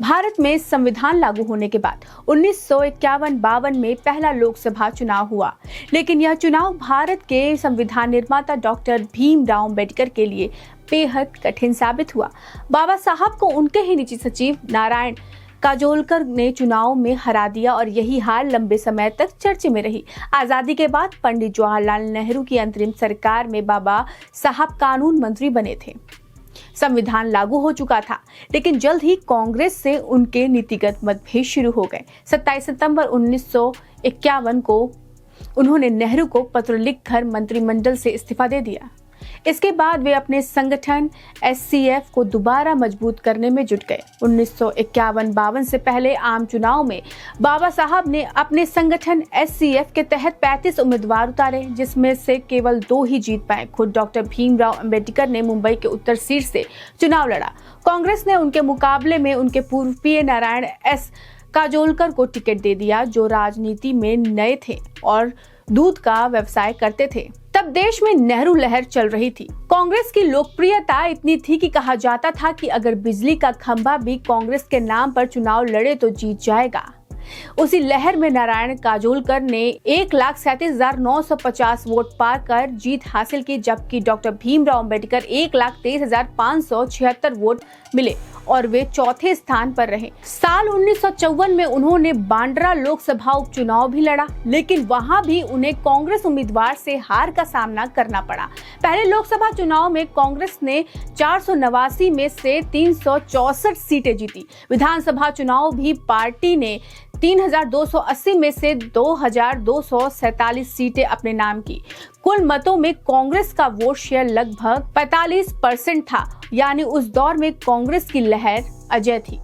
भारत में संविधान लागू होने के बाद 1951-52 में पहला लोकसभा चुनाव हुआ, लेकिन यह चुनाव भारत के संविधान निर्माता डॉक्टर भीमराव अंबेडकर के लिए बेहद कठिन साबित हुआ। बाबा साहब को उनके ही निजी सचिव नारायण काजोलकर ने चुनाव में हरा दिया और यही हार लंबे समय तक चर्चे में रही। आजादी के बाद पंडित जवाहरलाल नेहरू की अंतरिम सरकार में बाबा साहब कानून मंत्री बने थे। संविधान लागू हो चुका था, लेकिन जल्द ही कांग्रेस से उनके नीतिगत मतभेद शुरू हो गए। 27 सितंबर 1951 को उन्होंने नेहरू को पत्र लिखकर मंत्रिमंडल से इस्तीफा दे दिया। इसके बाद वे अपने संगठन SCF को दोबारा मजबूत करने में जुट गए। 1951-52 से पहले आम चुनाव में बाबा साहब ने अपने संगठन SCF के तहत 35 उम्मीदवार उतारे, जिसमें से केवल 2 ही जीत पाए। खुद डॉक्टर भीमराव अंबेडकर ने मुंबई के उत्तर सीट से चुनाव लड़ा। कांग्रेस ने उनके मुकाबले में उनके पूर्व PA नारायण S काजोलकर को टिकट दे दिया, जो राजनीति में नए थे और दूध का व्यवसाय करते थे। तब देश में नेहरू लहर चल रही थी। कांग्रेस की लोकप्रियता इतनी थी कि कहा जाता था कि अगर बिजली का खंभा भी कांग्रेस के नाम पर चुनाव लड़े तो जीत जाएगा। उसी लहर में नारायण काजोलकर ने 1,37,950 वोट पाकर जीत हासिल की, जबकि डॉक्टर भीमराव अंबेडकर 1,23,576 वोट मिले और वे चौथे स्थान पर रहे। साल 1954 में उन्होंने बांद्रा लोकसभा उपचुनाव भी लड़ा, लेकिन वहां भी उन्हें कांग्रेस उम्मीदवार से हार का सामना करना पड़ा। पहले लोकसभा चुनाव में कांग्रेस ने 489 में से 364 सीटें जीती। विधानसभा चुनाव भी पार्टी ने 3,280 में से 2,247 सीटें अपने नाम की। कुल मतों में कांग्रेस का वोट शेयर लगभग 45% था, यानी उस दौर में कांग्रेस की लहर अजेय थी।